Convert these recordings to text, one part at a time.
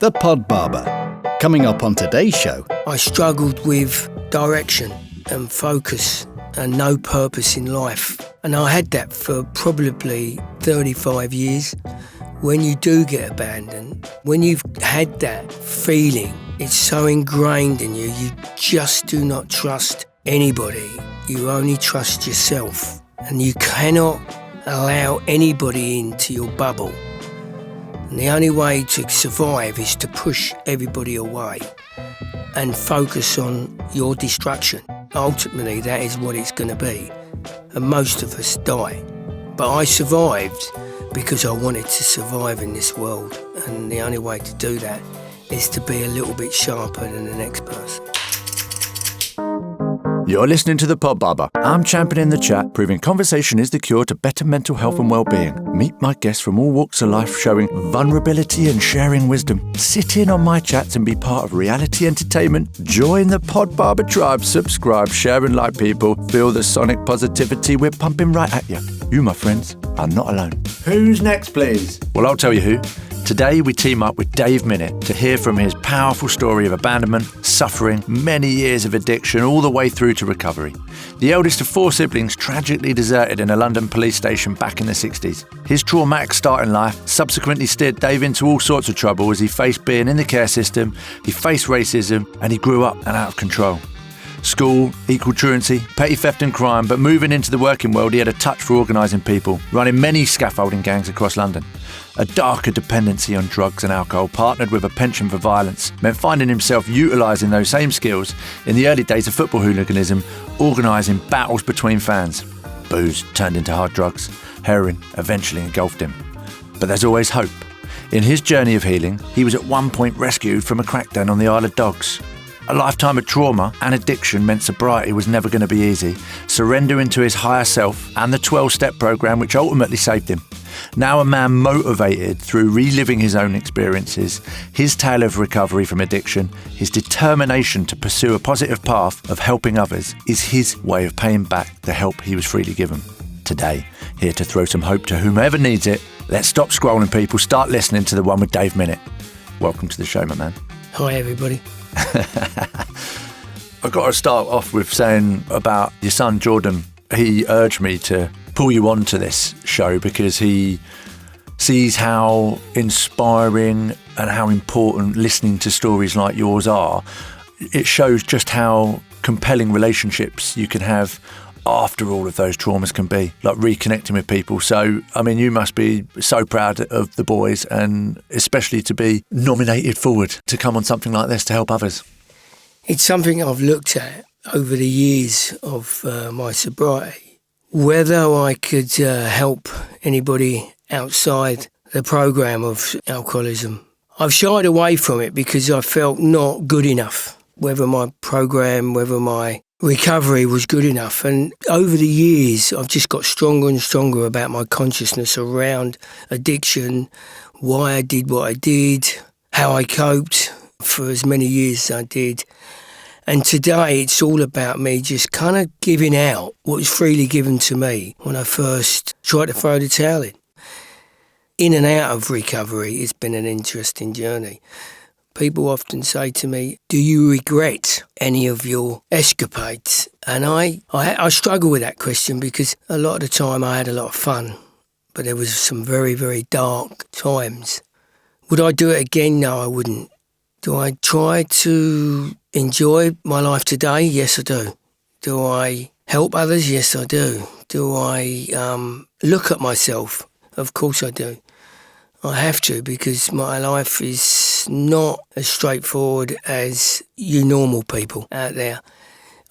The Pod Barber. Coming up on today's show. I struggled with direction and focus and no purpose in life. And I had that for probably 35 years. When you do get abandoned, when you've had that feeling, it's so ingrained in you, you just do not trust anybody. You only trust yourself. And you cannot allow anybody into your bubble. And the only way to survive is to push everybody away and focus on your destruction. Ultimately, that is what it's going to be. And most of us die. But I survived because I wanted to survive in this world. And the only way to do that is to be a little bit sharper than the next person. You're listening to The Pod Barber. I'm championing the chat, proving conversation is the cure to better mental health and well-being. Meet my guests from all walks of life showing vulnerability and sharing wisdom. Sit in on my chats and be part of reality entertainment. Join the Pod Barber tribe. Subscribe, share and like people. Feel the sonic positivity we're pumping right at you. You, my friends, are not alone. Who's next, please? Well, I'll tell you who. Today we team up with Dave Minet to hear from his powerful story of abandonment, suffering, many years of addiction, all the way through to recovery. The eldest of 4 siblings tragically deserted in a London police station back in the 60s. His traumatic start in life subsequently steered Dave into all sorts of trouble as he faced being in the care system, he faced racism, and he grew up and out of control. School, equal truancy, petty theft and crime, but moving into the working world he had a touch for organising people, running many scaffolding gangs across London. A darker dependency on drugs and alcohol partnered with a penchant for violence meant finding himself utilising those same skills in the early days of football hooliganism, organising battles between fans. Booze turned into hard drugs, heroin eventually engulfed him. But there's always hope. In his journey of healing, he was at one point rescued from a crackdown on the Isle of Dogs. A lifetime of trauma and addiction meant sobriety was never going to be easy. Surrendering to his higher self and the 12-step program which ultimately saved him. Now a man motivated through reliving his own experiences, his tale of recovery from addiction, his determination to pursue a positive path of helping others is his way of paying back the help he was freely given. Today, here to throw some hope to whomever needs it, let's stop scrolling people, start listening to the one with Dave Minet. Welcome to the show, my man. Hi, everybody. I've got to start off with saying about your son, Jordan. He urged me to pull you on to this show because he sees how inspiring and how important listening to stories like yours are. It shows just how compelling relationships you can have after all of those traumas can be, like reconnecting with people. So, I mean, you must be so proud of the boys and especially to be nominated forward to come on something like this to help others. It's something I've looked at over the years of my sobriety, whether I could help anybody outside the program of alcoholism. I've shied away from it because I felt not good enough, whether my program, whether my recovery was good enough. And over the years, I've just got stronger and stronger about my consciousness around addiction, why I did what I did, how I coped for as many years as I did. And today it's all about me just kind of giving out what was freely given to me when I first tried to throw the towel in. In and out of recovery, it's been an interesting journey. People often say to me, do you regret any of your escapades? And I struggle with that question because a lot of the time I had a lot of fun, but there was some very, very dark times. Would I do it again? No, I wouldn't. Do I try to enjoy my life today? Yes, I do. Do I help others? Yes, I do. Do I look at myself? Of course I do. I have to, because my life is not as straightforward as you normal people out there.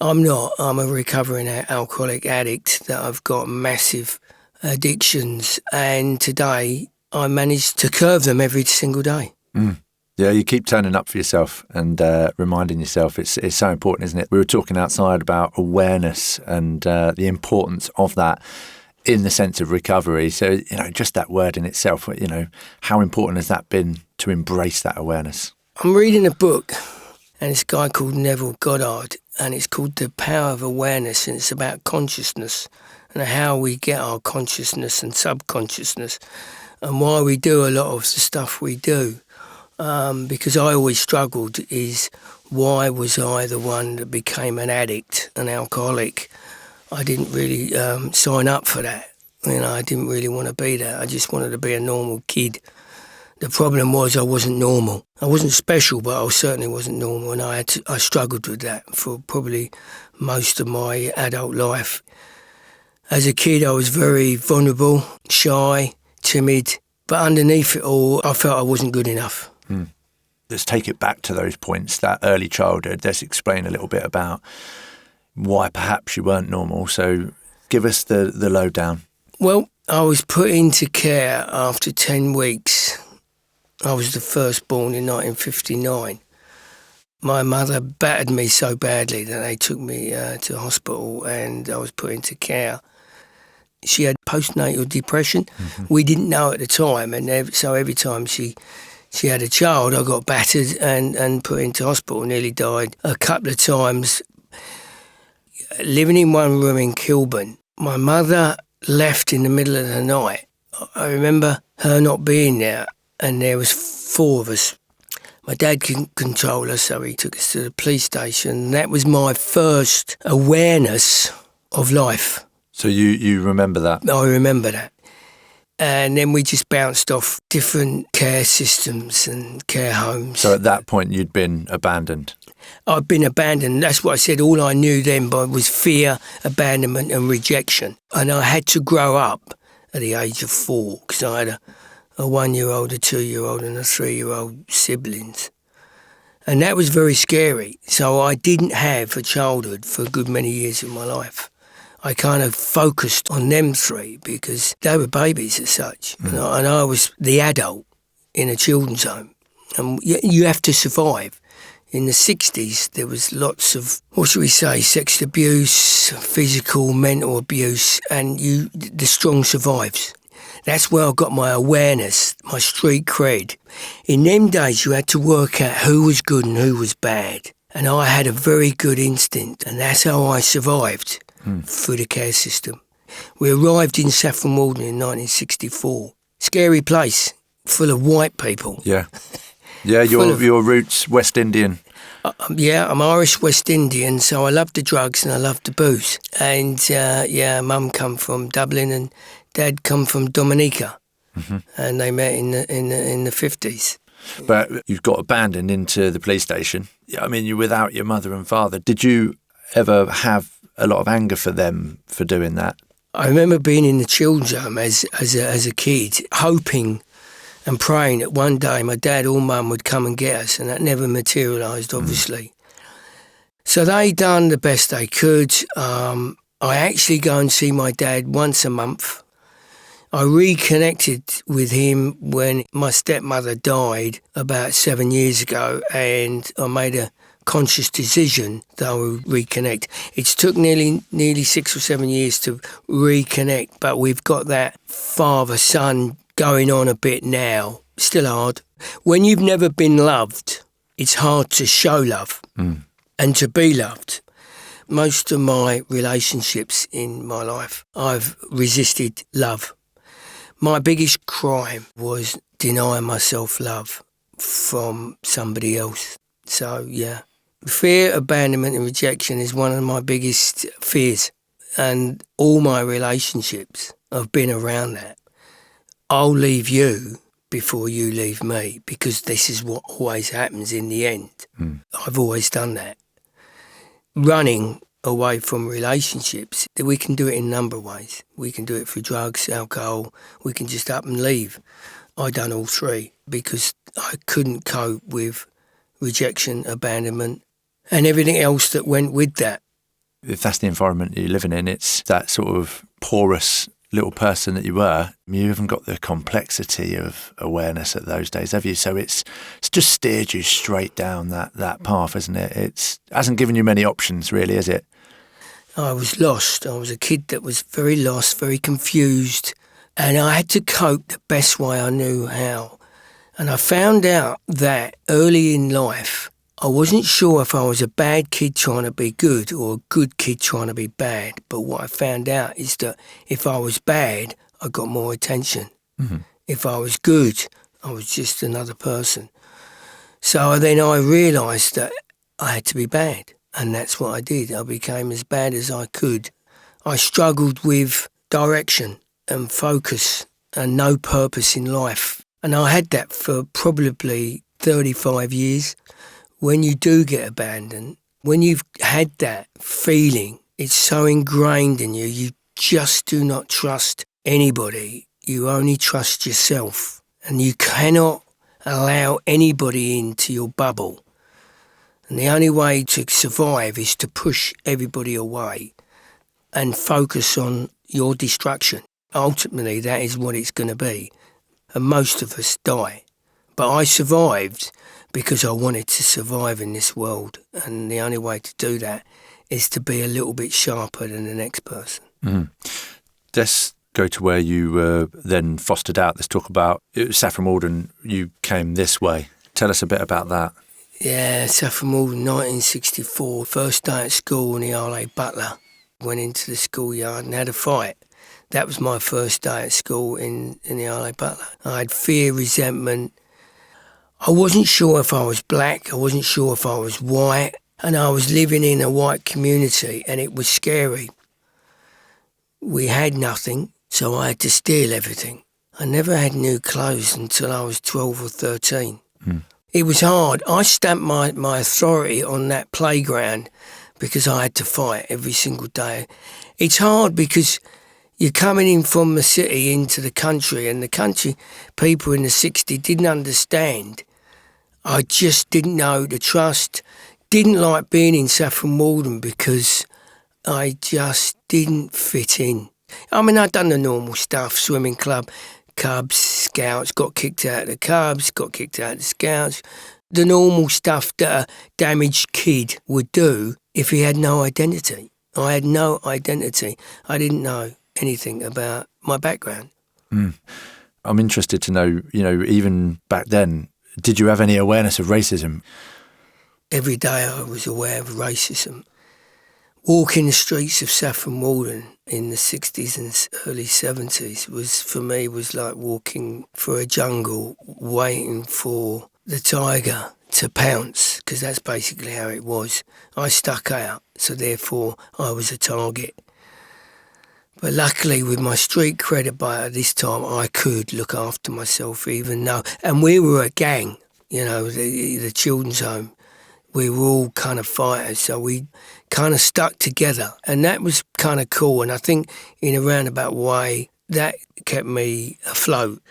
I'm not. I'm a recovering alcoholic addict that I've got massive addictions, and today I manage to curb them every single day. Yeah, you keep turning up for yourself and reminding yourself. It's so important, isn't it? We were talking outside about awareness and the importance of that in the sense of recovery. So, just that word in itself, how important has that been to embrace that awareness? I'm reading a book, and it's a guy called Neville Goddard, and it's called The Power of Awareness, and it's about consciousness and how we get our consciousness and subconsciousness and why we do a lot of the stuff we do. because I always struggled, is why was I the one that became an addict, an alcoholic? I didn't really sign up for that. I didn't really want to be that. I just wanted to be a normal kid. The problem was I wasn't normal. I wasn't special, but I certainly wasn't normal, and I struggled with that for probably most of my adult life. As a kid, I was very vulnerable, shy, timid, but underneath it all, I felt I wasn't good enough. Let's take it back to those points, that early childhood. Let's explain a little bit about why perhaps you weren't normal. So give us the lowdown. Well, I was put into care after 10 weeks. I was the firstborn in 1959. My mother battered me so badly that they took me to hospital and I was put into care. She had postnatal depression. We didn't know at the time, and so every time she had a child, I got battered and put into hospital, nearly died a couple of times. Living in one room in Kilburn, my mother left in the middle of the night. I remember her not being there, and there was 4 of us. My dad couldn't control her, so he took us to the police station. That was my first awareness of life. So you remember that? I remember that. And then we just bounced off different care systems and care homes. So at that point you'd been abandoned? I'd been abandoned. That's what I said. All I knew then was fear, abandonment and rejection. And I had to grow up at the age of 4 because I had a 1-year-old, a 2-year-old and a 3-year-old siblings. And that was very scary. So I didn't have a childhood for a good many years of my life. I kind of focused on them 3 because they were babies as such. And I was the adult in a children's home. And you have to survive. In the 60s, there was lots of, what should we say, sex abuse, physical, mental abuse, and the strong survives. That's where I got my awareness, my street cred. In them days, you had to work out who was good and who was bad. And I had a very good instinct, and that's how I survived through the care system. We arrived in Saffron Walden in 1964. Scary place, full of white people. Yeah. Yeah, your roots West Indian. I'm Irish West Indian, so I love the drugs and I love the booze. And Mum come from Dublin and Dad come from Dominica, and they met in the 50s. But you got abandoned into the police station. I mean, you're without your mother and father. Did you ever have a lot of anger for them for doing that? I remember being in the children's home as a kid, hoping and praying that one day my dad or mum would come and get us, and that never materialised, obviously. So they done the best they could. I actually go and see my dad once a month. I reconnected with him when my stepmother died about 7 years ago, and I made a conscious decision that I would reconnect. It's took nearly 6 or 7 years to reconnect, but we've got that father-son going on a bit now. Still hard. When you've never been loved, it's hard to show love and to be loved. Most of my relationships in my life, I've resisted love. My biggest crime was denying myself love from somebody else. So, yeah. Fear, abandonment and rejection is one of my biggest fears. And all my relationships have been around that. I'll leave you before you leave me, because this is what always happens in the end. I've always done that. Running away from relationships, we can do it in a number of ways. We can do it through drugs, alcohol, we can just up and leave. I done all 3 because I couldn't cope with rejection, abandonment and everything else that went with that. If that's the environment you're living in, it's that sort of porous little person that you were. You haven't got the complexity of awareness at those days, have you? So it's just steered you straight down that path, isn't it? It hasn't given you many options, really, is it? I was lost. I was a kid that was very lost, very confused, and I had to cope the best way I knew how. And I found out that early in life, I wasn't sure if I was a bad kid trying to be good or a good kid trying to be bad. But what I found out is that if I was bad, I got more attention. If I was good, I was just another person. So then I realised that I had to be bad, and that's what I did. I became as bad as I could. I struggled with direction and focus and no purpose in life. And I had that for probably 35 years. When you do get abandoned, when you've had that feeling, it's so ingrained in you, you just do not trust anybody. You only trust yourself. And you cannot allow anybody into your bubble. And the only way to survive is to push everybody away and focus on your destruction. Ultimately, that is what it's going to be. And most of us die. But I survived because I wanted to survive in this world. And the only way to do that is to be a little bit sharper than the next person. Mm. Let's go to where you were then fostered out. Let's talk about Saffron Walden. You came this way. Tell us a bit about that. Yeah, Saffron Walden, 1964. First day at school in the R.A. Butler. Went into the schoolyard and had a fight. That was my first day at school in the R.A. Butler. I had fear, resentment. I wasn't sure if I was black. I wasn't sure if I was white. And I was living in a white community and it was scary. We had nothing, so I had to steal everything. I never had new clothes until I was 12 or 13. It was hard. I stamped my authority on that playground because I had to fight every single day. It's hard because you're coming in from the city into the country, and the country people in the 60s didn't understand. I just didn't know the trust. Didn't like being in Saffron Walden because I just didn't fit in. I mean, I'd done the normal stuff, swimming club, Cubs, Scouts, got kicked out of the Cubs, got kicked out of the Scouts. The normal stuff that a damaged kid would do if he had no identity. I had no identity. I didn't know anything about my background. I'm interested to know, even back then, did you have any awareness of racism? Every day I was aware of racism. Walking the streets of Saffron Walden in the 60s and early 70s was like walking through a jungle waiting for the tiger to pounce, because that's basically how it was. I stuck out, so therefore I was a target. But luckily with my street credit by this time, I could look after myself even though... And we were a gang, the children's home. We were all kind of fighters, so we kind of stuck together. And that was kind of cool. And I think in a roundabout way, that kept me afloat.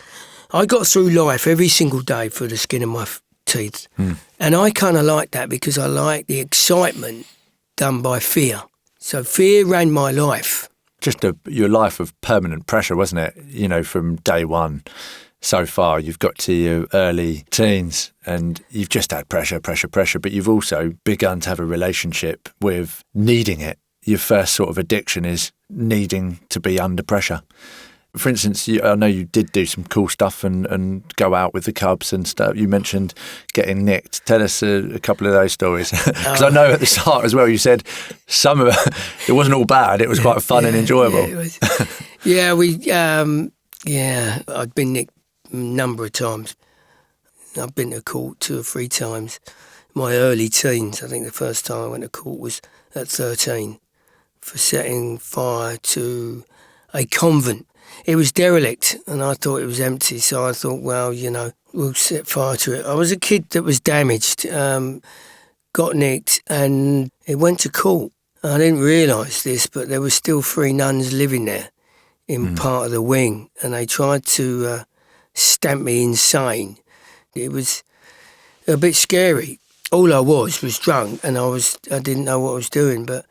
I got through life every single day through the skin of my teeth. And I kind of liked that because I liked the excitement done by fear. So fear ran my life. Just your life of permanent pressure, wasn't it? From day one. So far, you've got to your early teens and you've just had pressure, but you've also begun to have a relationship with needing it. Your first sort of addiction is needing to be under pressure. For instance, I know you did do some cool stuff and go out with the Cubs and stuff. You mentioned getting nicked. Tell us a couple of those stories. Because I know at the start as well, you said some of it wasn't all bad. It was quite fun and enjoyable. I'd been nicked a number of times. I've been to court 2 or 3 times. My early teens, I think the first time I went to court was at 13 for setting fire to a convent. It was derelict and I thought it was empty, so I thought, well, we'll set fire to it. I was a kid that was damaged, got nicked, and it went to court. I didn't realise this, but there were still 3 nuns living there in part of the wing, and they tried to stamp me insane. It was a bit scary. All I was drunk, and I didn't know what I was doing, but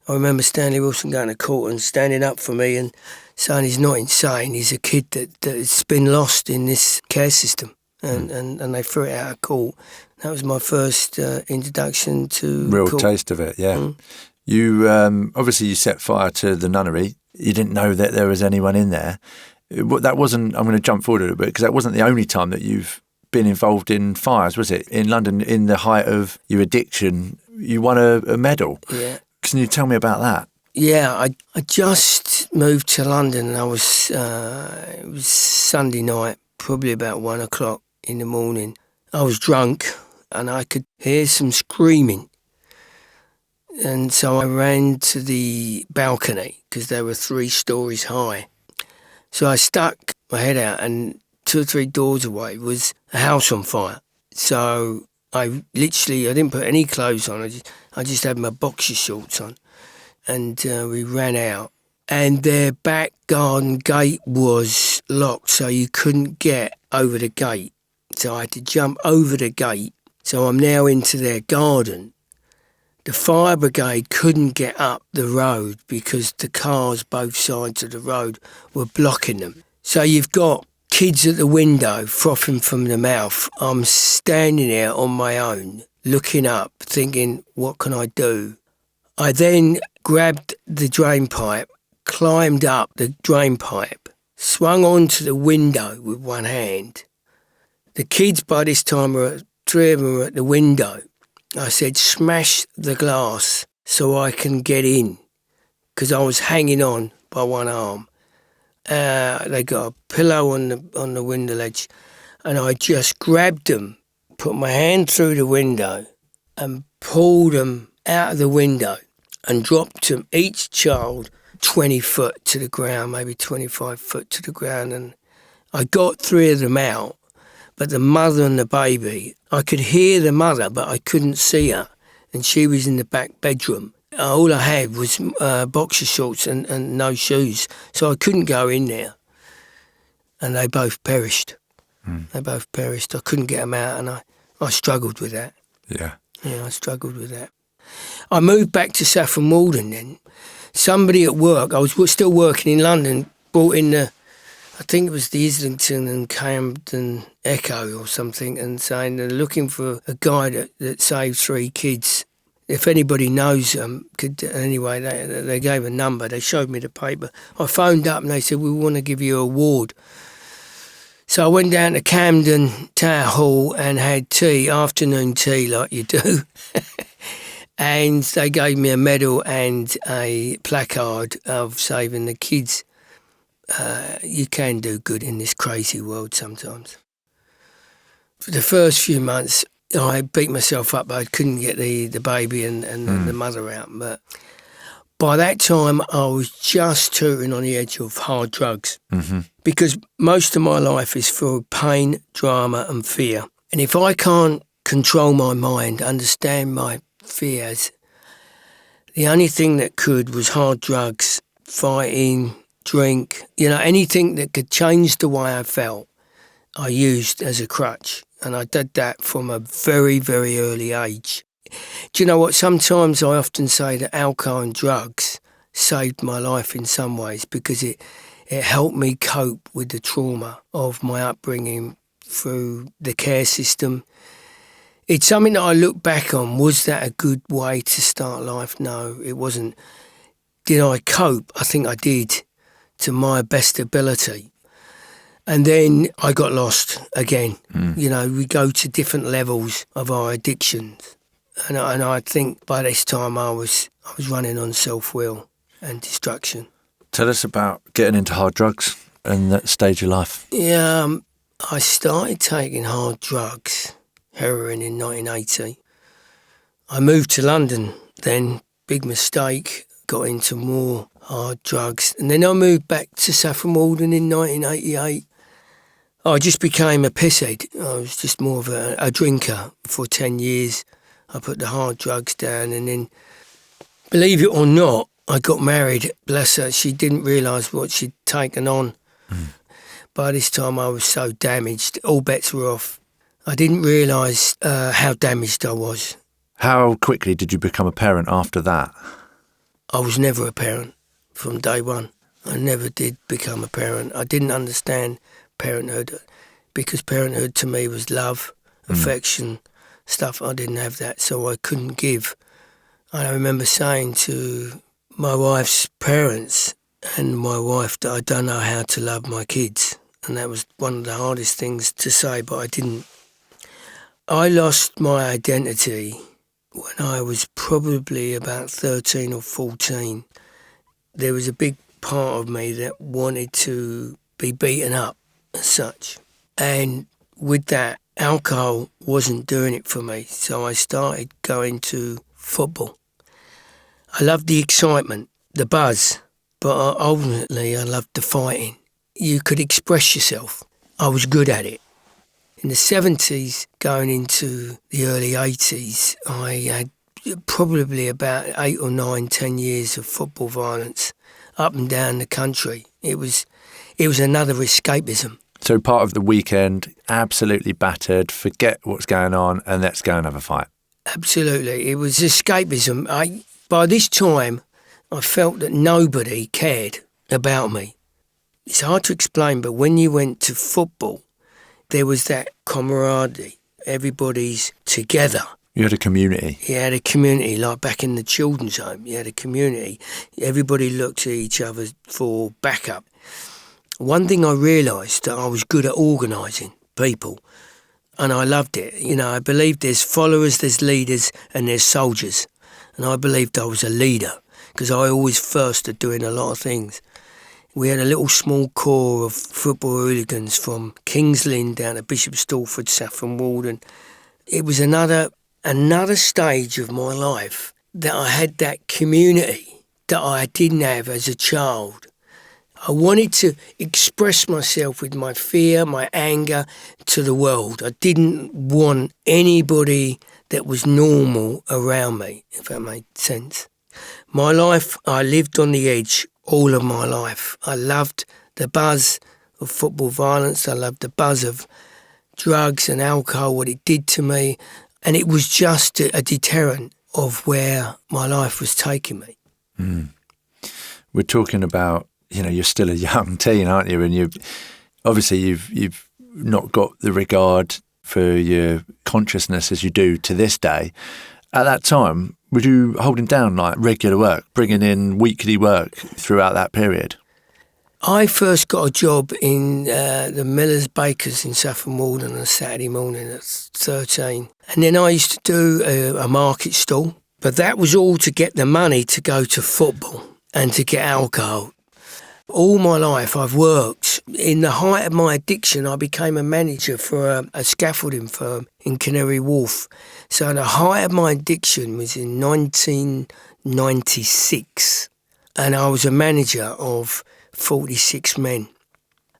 I remember Stanley Wilson going to court and standing up for me and saying he's not insane, he's a kid that's been lost in this care system. And they threw it out of court. That was my first introduction to real court. Taste of it, yeah. You obviously you set fire to the nunnery. You didn't know that there was anyone in there. That wasn't, I'm going to jump forward a little bit, because that wasn't the only time that you've been involved in fires, was it? In London, in the height of your addiction, you won a medal. Yeah. Can you tell me about that? Yeah, I just moved to London and I was, it was Sunday night, probably about 1 o'clock in the morning. I was drunk and I could hear some screaming. And so I ran to the balcony because they were 3 stories high. So I stuck my head out, and 2 or 3 doors away was a house on fire. So I didn't put any clothes on. I just had my boxer shorts on, and we ran out. And their back garden gate was locked, so you couldn't get over the gate. So I had to jump over the gate. So I'm now into their garden. The fire brigade couldn't get up the road because the cars both sides of the road were blocking them. So you've got kids at the window frothing from the mouth. I'm standing there on my own, looking up, thinking, what can I do? I then grabbed the drain pipe, climbed up the drain pipe, swung onto the window with one hand. The kids by this time 3 of them were at the window. I said, smash the glass so I can get in, because I was hanging on by one arm. They got a pillow on the window ledge, and I just grabbed them, put my hand through the window and pulled them out of the window and dropped them, each child, 20 foot to the ground, maybe 25 foot to the ground. And I got 3 of them out. But the mother and the baby, I could hear the mother, but I couldn't see her. And she was in the back bedroom. All I had was boxer shorts and no shoes. So I couldn't go in there. And they both perished. They both perished. I couldn't get them out, and I struggled with that. Yeah. Yeah, I struggled with that. I moved back to Saffron Walden then. Somebody at work, I was still working in London, brought in I think it was the Islington and Camden Echo or something, and saying they're looking for a guy that saved 3 kids. If anybody knows them, anyway, they gave a number. They showed me the paper. I phoned up and they said, we want to give you an award. So I went down to Camden Tower Hall and had tea, afternoon tea like you do. And they gave me a medal and a placard of saving the kids. You can do good in this crazy world sometimes. For the first few months, I beat myself up. I couldn't get the baby and the mother out. But by that time, I was just teetering on the edge of hard drugs. Mm-hmm. Because most of my life is full of pain, drama and fear. And if I can't control my mind, understand my fears, the only thing that could was hard drugs, fighting, drink, anything that could change the way I felt, I used as a crutch. And I did that from a very, very early age. Do you know what? Sometimes I often say that alcohol and drugs saved my life in some ways because it helped me cope with the trauma of my upbringing through the care system. It's something that I look back on. Was that a good way to start life? No, it wasn't. Did I cope? I think I did, to my best ability. And then I got lost again. We go to different levels of our addictions. And I think by this time I was running on self-will and destruction. Tell us about getting into hard drugs and that stage of life. Yeah, I started taking hard drugs, heroin, in 1980. I moved to London then, big mistake, got into more hard drugs. And then I moved back to Saffron Walden in 1988. I just became a pisshead. I was just more of a drinker for 10 years. I put the hard drugs down, and then, believe it or not, I got married. Bless her, she didn't realise what she'd taken on. By this time I was so damaged, all bets were off. I didn't realise how damaged I was. How quickly did you become a parent after that? I was never a parent from day one. I never did become a parent. I didn't understand parenthood because parenthood to me was love, affection, stuff. I didn't have that, so I couldn't give. And I remember saying to my wife's parents and my wife that I don't know how to love my kids. And that was one of the hardest things to say, but I didn't. I lost my identity when I was probably about 13 or 14. There was a big part of me that wanted to be beaten up as such. And with that, alcohol wasn't doing it for me, so I started going to football. I loved the excitement, the buzz, but ultimately I loved the fighting. You could express yourself. I was good at it. In the 70s, going into the early 80s, I had probably about 8 or 9, 10 years of football violence up and down the country. It was another escapism. So part of the weekend, absolutely battered, forget what's going on and let's go and have a fight. Absolutely. It was escapism. By this time, I felt that nobody cared about me. It's hard to explain, but when you went to football, there was that camaraderie. Everybody's together. You had a community. You had a community, like back in the children's home. You had a community. Everybody looked at each other for backup. One thing I realised, that I was good at organising people, and I loved it. You know, I believed there's followers, there's leaders, and there's soldiers. And I believed I was a leader, because I always first at doing a lot of things. We had a little small corps of football hooligans from Kings Lynn down to Bishop Stortford, Saffron Walden. It was another stage of my life that I had that community that I didn't have as a child. I wanted to express myself with my fear, my anger to the world. I didn't want anybody that was normal around me, if that made sense. My life, I lived on the edge all of my life. I loved the buzz of football violence. I loved the buzz of drugs and alcohol, what it did to me. And it was just a deterrent of where my life was taking me. Mm. We're talking about, you know, you're still a young teen, aren't you? And you've not got the regard for your consciousness as you do to this day. At that time, were you holding down like regular work, bringing in weekly work throughout that period? I first got a job in the Miller's Bakers in Saffron Walden on a Saturday morning at 13. And then I used to do a market stall. But that was all to get the money to go to football and to get alcohol. All my life I've worked. In the height of my addiction, I became a manager for a scaffolding firm in Canary Wharf. So the height of my addiction was in 1996. And I was a manager of 46 men.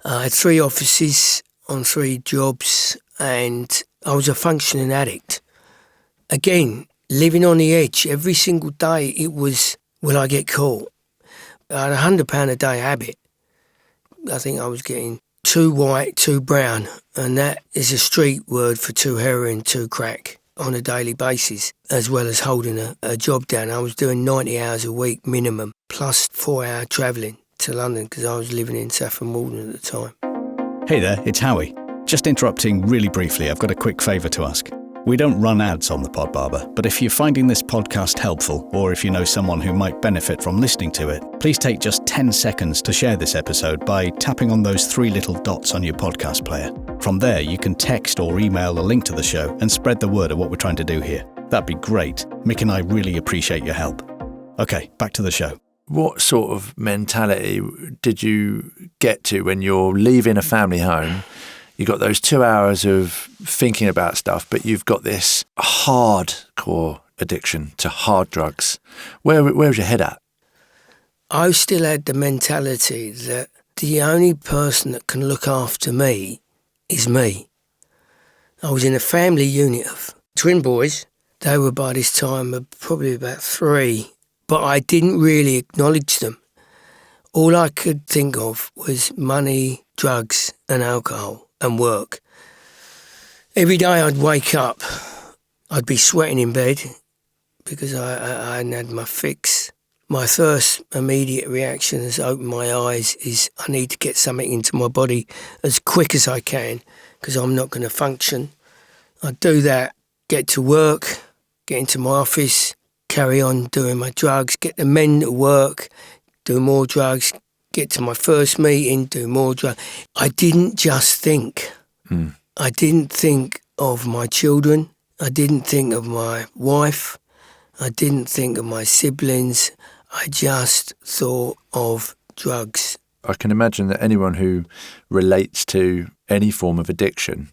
I had 3 offices on 3 jobs, and I was a functioning addict. Again, living on the edge every single day, it was, will I get caught? I had £100 a day habit. I think I was getting 2 white, 2 brown, and that is a street word for 2 heroin, 2 crack on a daily basis, as well as holding a job down. I was doing 90 hours a week minimum, plus 4-hour travelling to London because I was living in Saffron Walden at the time. Hey there, it's Howie. Just interrupting really briefly, I've got a quick favour to ask. We don't run ads on the Pod Barber, but if you're finding this podcast helpful, or if you know someone who might benefit from listening to it, please take just 10 seconds to share this episode by tapping on those 3 little dots on your podcast player. From there, you can text or email a link to the show and spread the word of what we're trying to do here. That'd be great. Mick and I really appreciate your help. Okay, back to the show. What sort of mentality did you get to when you're leaving a family home? You got those 2 hours of thinking about stuff, but you've got this hardcore addiction to hard drugs. Where was your head at? I still had the mentality that the only person that can look after me is me. I was in a family unit of twin boys. They were by this time probably about 3, but I didn't really acknowledge them. All I could think of was money, drugs and alcohol and work. Every day I'd wake up, I'd be sweating in bed because I hadn't had my fix. My first immediate reaction as I open my eyes is I need to get something into my body as quick as I can because I'm not going to function. I'd do that, get to work, get into my office, carry on doing my drugs, get the men to work, do more drugs, get to my first meeting, do more drugs. I didn't just think. I didn't think of my children. I didn't think of my wife. I didn't think of my siblings. I just thought of drugs. I can imagine that anyone who relates to any form of addiction,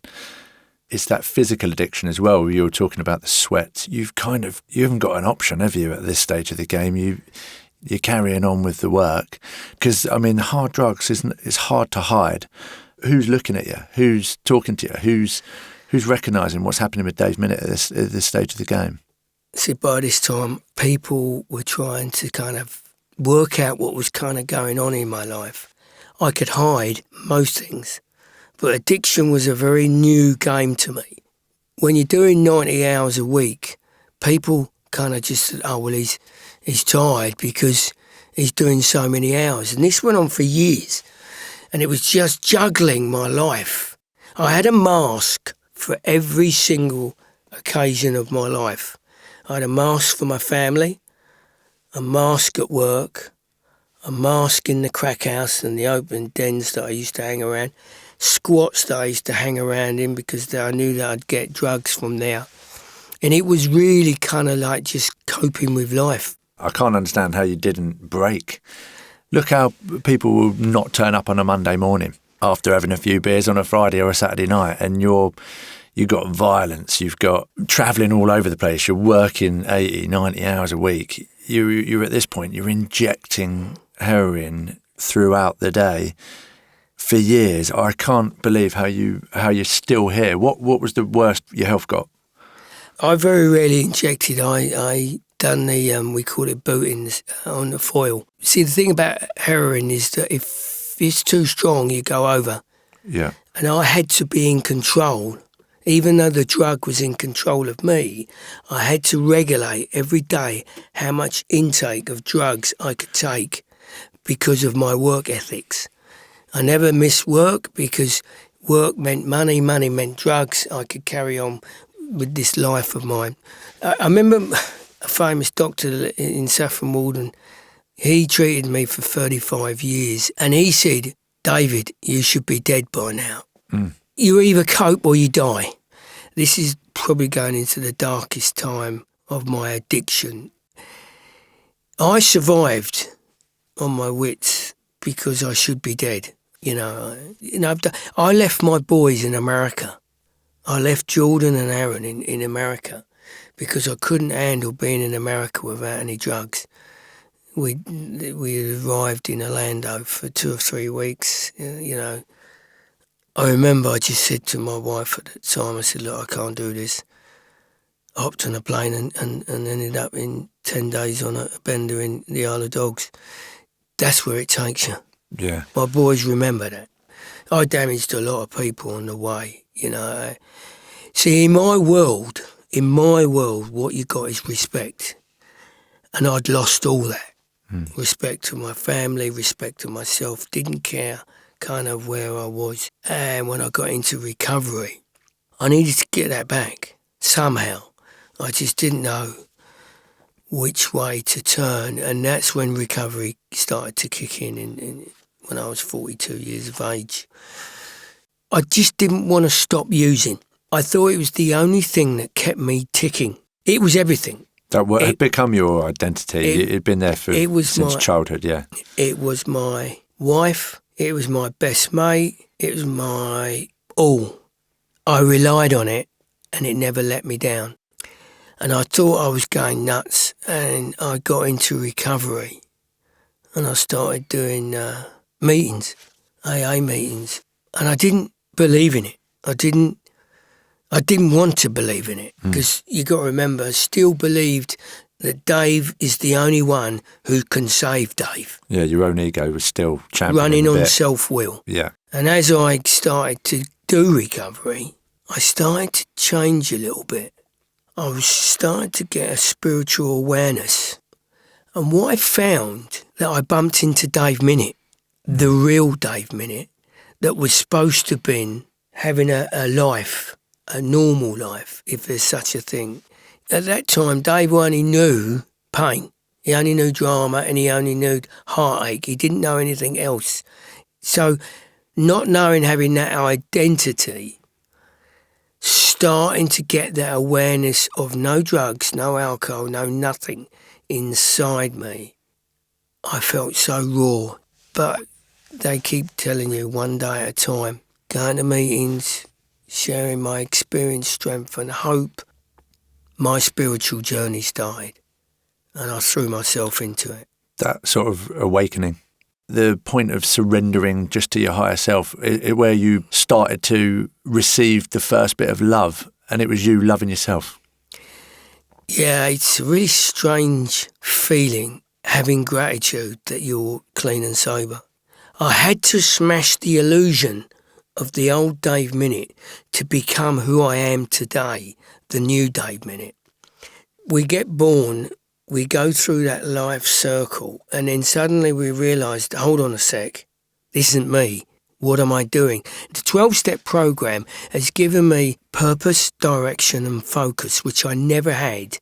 it's that physical addiction as well. You were talking about the sweat. You haven't got an option, have you, at this stage of the game? You're carrying on with the work. Because, I mean, hard drugs it's hard to hide. Who's looking at you? Who's talking to you? Who's recognising what's happening with Dave Minet at this stage of the game? See, by this time, people were trying to kind of work out what was kind of going on in my life. I could hide most things, but addiction was a very new game to me. When you're doing 90 hours a week, people kind of just said, oh, well, he's tired because he's doing so many hours. And this went on for years, and it was just juggling my life. I had a mask for every single occasion of my life. I had a mask for my family, a mask at work, a mask in the crack house and the open dens that I used to hang around, squats that I used to hang around in because I knew that I'd get drugs from there. And it was really kind of like just coping with life. I can't understand how you didn't break. Look how people will not turn up on a Monday morning after having a few beers on a Friday or a Saturday night, and you've got violence, you've got travelling all over the place, you're working 80, 90 hours a week. You're at this point, you're injecting heroin throughout the day for years. I can't believe how you're still here. What was the worst your health got? I very rarely injected. I done the, we call it booting on the foil. See, the thing about heroin is that if it's too strong, you go over. Yeah. And I had to be in control. Even though the drug was in control of me, I had to regulate every day how much intake of drugs I could take because of my work ethics. I never missed work because work meant money, money meant drugs. I could carry on with this life of mine. I remember a famous doctor in Saffron Walden. He treated me for 35 years and he said, David, you should be dead by now. Mm. You either cope or you die. This is probably going into the darkest time of my addiction. I survived on my wits because I should be dead. I left my boys in America. I left Jordan and Aaron in America because I couldn't handle being in America without any drugs. We arrived in Orlando for 2 or 3 weeks, I remember I just said to my wife at the time, I said, look, I can't do this. I hopped on a plane and ended up in 10 days on a bender in the Isle of Dogs. That's where it takes you. Yeah. My boys remember that. I damaged a lot of people on the way, See, in my world, what you got is respect. And I'd lost all that. Mm. Respect to my family, respect to myself, didn't care kind of where I was. And when I got into recovery, I needed to get that back somehow. I just didn't know which way to turn. And that's when recovery started to kick in when I was 42 years of age. I just didn't want to stop using. I thought it was the only thing that kept me ticking. It was everything. That had become your identity. It'd been there since childhood, yeah. It was my wife. It was my best mate. It was my all. I relied on it and it never let me down. And I thought I was going nuts and I got into recovery and I started doing meetings, AA meetings, and I didn't believe in it. I didn't want to believe in it because you got to remember, I still believed that Dave is the only one who can save Dave. Yeah, your own ego was still championing running on self-will. Yeah. And as I started to do recovery, I started to change a little bit. I was starting to get a spiritual awareness. And what I found, that I bumped into Dave Minet, the real Dave Minet, that was supposed to have been having a life, a normal life, if there's such a thing. At that time, Dave only knew pain. He only knew drama and he only knew heartache. He didn't know anything else. So not knowing, having that identity, starting to get that awareness of no drugs, no alcohol, no nothing inside me, I felt so raw. But they keep telling you one day at a time, going to meetings, sharing my experience, strength and hope, my spiritual journey started, and I threw myself into it. That sort of awakening, the point of surrendering just to your higher self, where you started to receive the first bit of love, and it was you loving yourself. Yeah, it's a really strange feeling, having gratitude that you're clean and sober. I had to smash the illusion of the old Dave Minet to become who I am today, the new Dave Minet. We get born, we go through that life circle, and then suddenly we realise, hold on a sec, this isn't me. What am I doing? The 12-step program has given me purpose, direction and focus, which I never had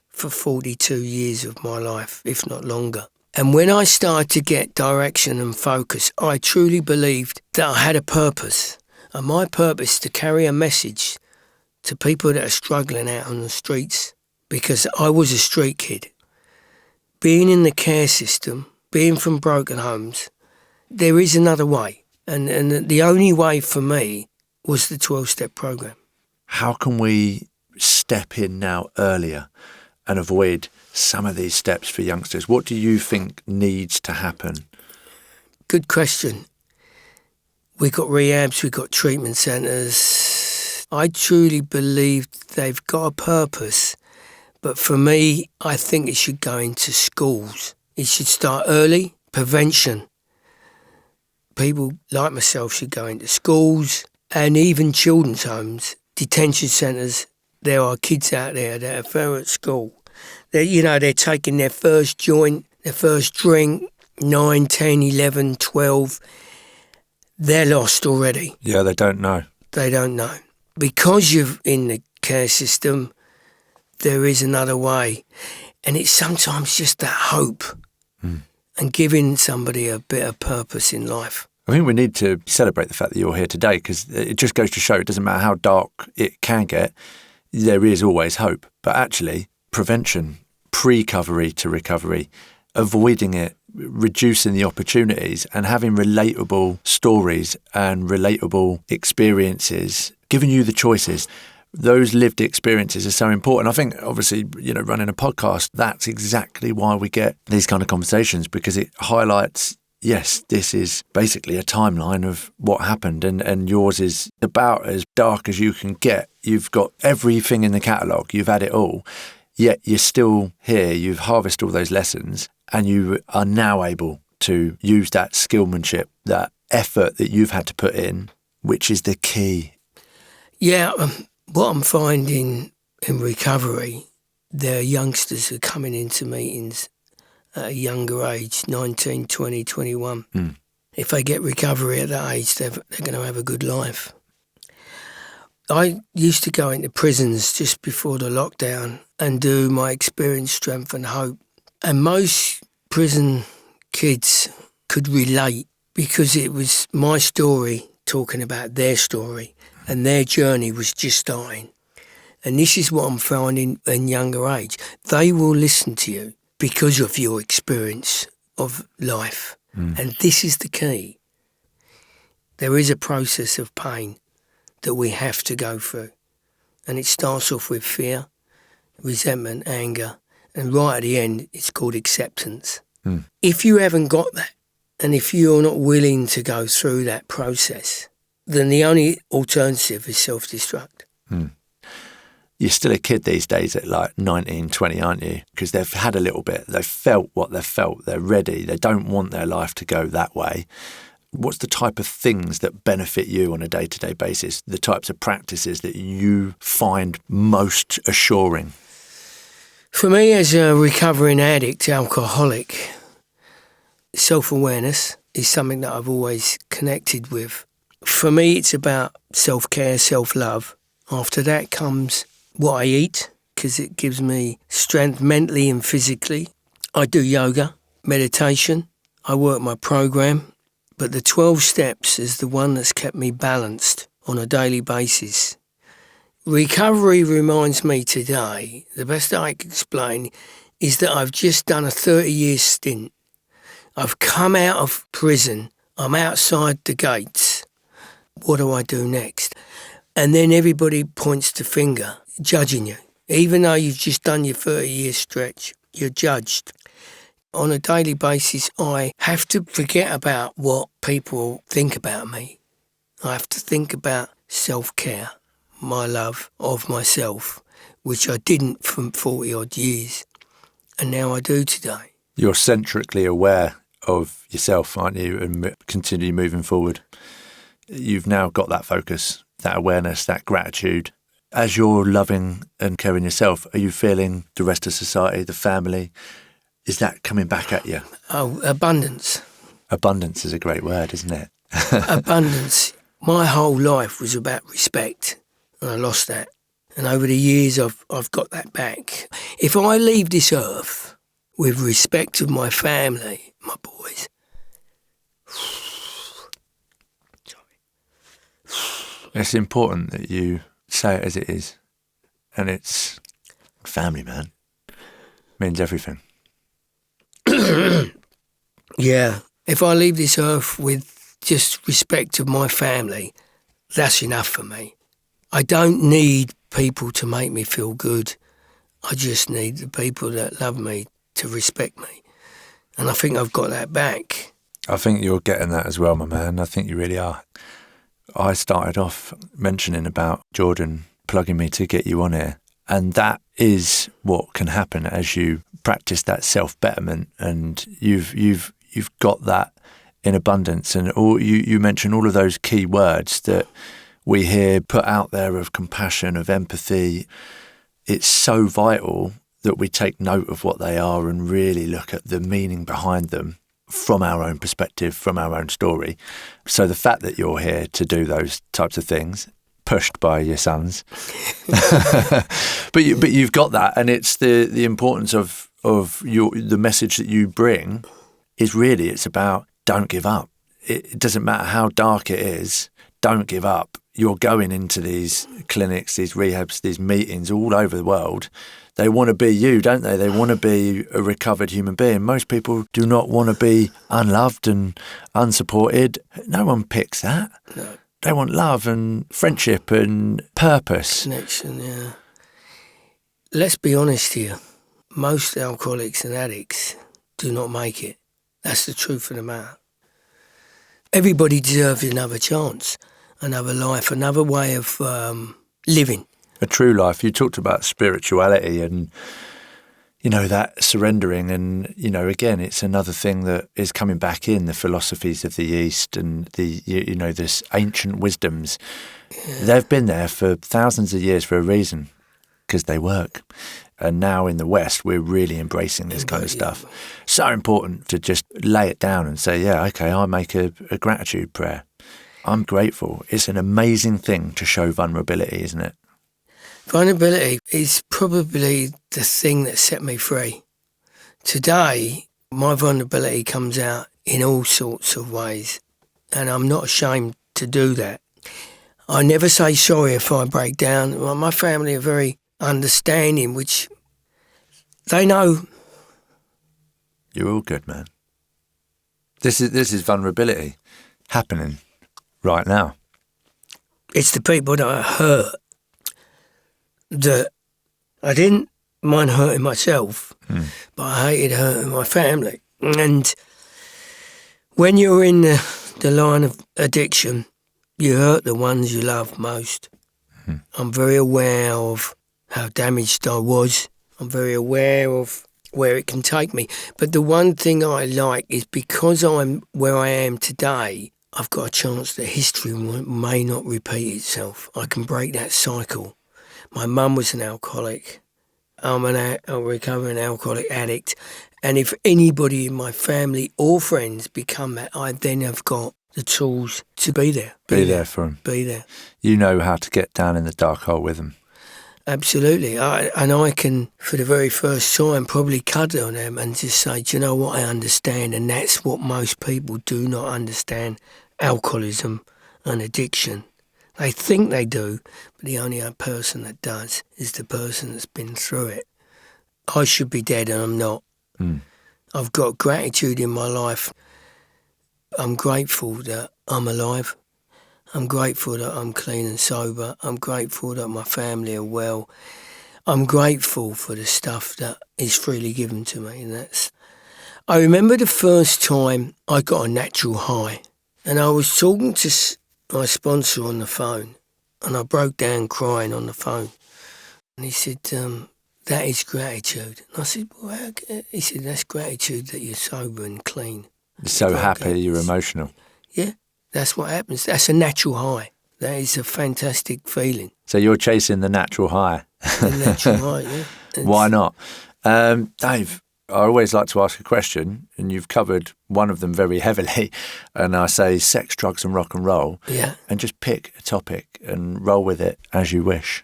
for 42 years of my life, if not longer. And when I started to get direction and focus, I truly believed that I had a purpose. And my purpose is to carry a message to people that are struggling out on the streets, because I was a street kid. Being in the care system, being from broken homes, there is another way. And the only way for me was the 12-step program. How can we step in now earlier and avoid some of these steps for youngsters? What do you think needs to happen? Good question. We've got rehabs, we've got treatment centres. I truly believe they've got a purpose. But for me, I think it should go into schools. It should start early, prevention. People like myself should go into schools and even children's homes, detention centres. There are kids out there that are at school. They're taking their first joint, their first drink, 9, 10, 11, 12. They're lost already. Yeah, they don't know. They don't know. Because you're in the care system, there is another way. And it's sometimes just that hope and giving somebody a bit of purpose in life. I think we need to celebrate the fact that you're here today, because it just goes to show it doesn't matter how dark it can get, there is always hope. But actually, prevention, pre-recovery to recovery, avoiding it, reducing the opportunities and having relatable stories and relatable experiences, giving you the choices. Those lived experiences are so important. I think, obviously, running a podcast, that's exactly why we get these kind of conversations, because it highlights, yes, this is basically a timeline of what happened, and yours is about as dark as you can get. You've got everything in the catalogue, you've had it all, yet you're still here, you've harvested all those lessons, and you are now able to use that skillmanship, that effort that you've had to put in, which is the key. Yeah, what I'm finding in recovery, there are youngsters who are coming into meetings at a younger age, 19, 20, 21. If they get recovery at that age, they're going to have a good life. I used to go into prisons just before the lockdown and do my experience, strength and hope. And most prison kids could relate, because it was my story talking about their story, and their journey was just starting. And this is what I'm finding in younger age. They will listen to you because of your experience of life. And this is the key. There is a process of pain that we have to go through. And it starts off with fear, resentment, anger, and right at the end, it's called acceptance. If you haven't got that, and if you're not willing to go through that process, then the only alternative is self-destruct. You're still a kid these days at like 19, 20, aren't you? Because they've had a little bit. They've felt what they've felt. They're ready. They don't want their life to go that way. What's the type of things that benefit you on a day-to-day basis? The types of practices that you find most assuring? For me, as a recovering addict, alcoholic, self-awareness is something that I've always connected with. For me, it's about self-care, self-love. After that comes what I eat, because it gives me strength mentally and physically. I do yoga, meditation. I work my program. But the 12 steps is the one that's kept me balanced on a daily basis. Recovery reminds me today, the best I can explain, is that I've just done a 30-year stint. I've come out of prison. I'm outside the gates. What do I do next? And then everybody points the finger, judging you. Even though you've just done your 30-year stretch, you're judged. On a daily basis, I have to forget about what people think about me. I have to think about self-care, my love of myself, which I didn't for 40-odd years, and now I do today. You're centrically aware of yourself, aren't you, and continue moving forward. You've now got that focus, that awareness, that gratitude. As you're loving and caring yourself, are you feeling the rest of society, the family, is that coming back at you? Oh, abundance. Abundance is a great word, isn't it? Abundance. My whole life was about respect, and I lost that. And over the years, I've got that back. If I leave this earth with respect of my family, my boys, it's important that you say it as it is. And it's family, man. Means everything. Yeah. If I leave this earth with just respect of my family, that's enough for me. I don't need people to make me feel good. I just need the people that love me to respect me. And I think I've got that back. I think you're getting that as well, my man. I think you really are. I started off mentioning about Jordan plugging me to get you on here. And that is what can happen as you practice that self-betterment, and you've got that in abundance. And you mentioned all of those key words that we hear put out there of compassion, of empathy. It's so vital that we take note of what they are and really look at the meaning behind them from our own perspective, from our own story. So the fact that you're here to do those types of things, pushed by your sons, but you've got that, and it's the importance of the message that you bring is really, it's about don't give up. It doesn't matter how dark it is, don't give up. You're going into these clinics, these rehabs, these meetings all over the world. They want to be you, don't they? They want to be a recovered human being. Most people do not want to be unloved and unsupported. No one picks that. No. They want love and friendship and purpose. Connection, yeah. Let's be honest here. Most alcoholics and addicts do not make it. That's the truth of the matter. Everybody deserves another chance, another life, another way of living. A true life. You talked about spirituality and, that surrendering. And, again, it's another thing that is coming back in the philosophies of the East and this ancient wisdoms. Yeah. They've been there for thousands of years for a reason, because they work. And now in the West, we're really embracing this kind of stuff. So important to just lay it down and say, yeah, okay, I make a gratitude prayer. I'm grateful. It's an amazing thing to show vulnerability, isn't it? Vulnerability is probably the thing that set me free. Today, my vulnerability comes out in all sorts of ways, and I'm not ashamed to do that. I never say sorry if I break down. Well, my family are very understanding, which they know. You're all good, man. This is vulnerability happening right now. It's the people that I hurt that I didn't mind hurting myself, but I hated hurting my family. And when you're in the line of addiction, you hurt the ones you love most. I'm very aware of how damaged I was. I'm very aware of where it can take me. But the one thing I like is, because I'm where I am today, I've got a chance that history may not repeat itself. I can break that cycle. My mum was an alcoholic. I'm a recovering alcoholic addict. And if anybody in my family or friends become that, I then have got the tools to be there. Be there for them. Be there. You know how to get down in the dark hole with them. Absolutely. I can, for the very first time, probably cuddle on them and just say, do you know what, I understand. And that's what most people do not understand, alcoholism and addiction. They think they do, but the only other person that does is the person that's been through it. I should be dead and I'm not. I've got gratitude in my life. I'm grateful that I'm alive. I'm grateful that I'm clean and sober. I'm grateful that my family are well. I'm grateful for the stuff that is freely given to me. And I remember the first time I got a natural high, and I was talking to my sponsor on the phone, and I broke down crying on the phone. And he said, that is gratitude. And I said, well, he said, that's gratitude that you're sober and clean. You're so happy, you're emotional. Yeah, that's what happens. That's a natural high. That is a fantastic feeling. So you're chasing the natural high. The natural high, yeah. Why not? Dave, I always like to ask a question, and you've covered one of them very heavily, and I say sex, drugs and rock and roll. Yeah. And just pick a topic and roll with it as you wish.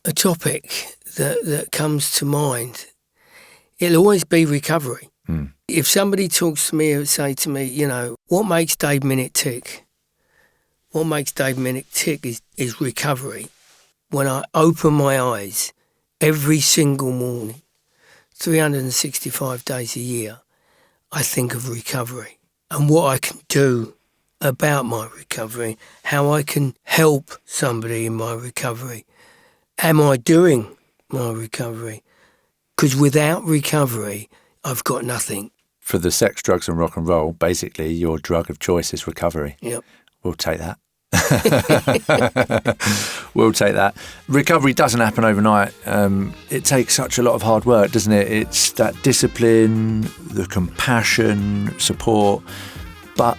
A topic that comes to mind, it'll always be recovery. If somebody talks to me and say to me, you know, what makes Dave Minet tick? What makes Dave Minet tick is recovery. When I open my eyes every single morning, 365 days a year, I think of recovery and what I can do about my recovery, how I can help somebody in my recovery. Am I doing my recovery? Because without recovery, I've got nothing. For the sex, drugs and rock and roll, basically your drug of choice is recovery. Yep. We'll take that. We'll take that. Recovery doesn't happen overnight. It takes such a lot of hard work, doesn't it? It's that discipline, the compassion, support, but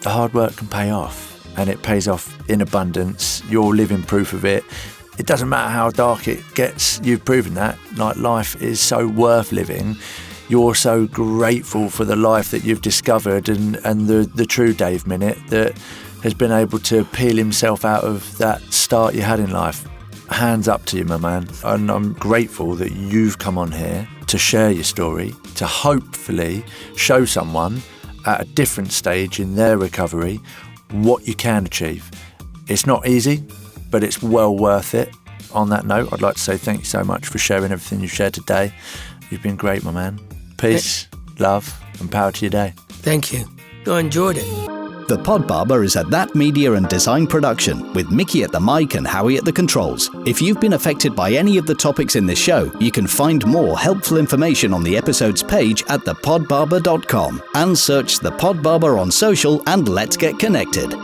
the hard work can pay off, and it pays off in abundance. You're living proof of it. It doesn't matter how dark it gets, you've proven that. Like, life is so worth living. You're so grateful for the life that you've discovered and the true Dave Minet that has been able to peel himself out of that start you had in life. Hands up to you, my man. And I'm grateful that you've come on here to share your story, to hopefully show someone at a different stage in their recovery what you can achieve. It's not easy, but it's well worth it. On that note, I'd like to say thank you so much for sharing everything you've shared today. You've been great, my man. Peace, love, and power to your day. Thank you. I enjoyed it. The Pod Barber is a That Media and Design production with Mickey at the mic and Howie at the controls. If you've been affected by any of the topics in this show, you can find more helpful information on the episode's page at thepodbarber.com and search The Pod Barber on social and let's get connected.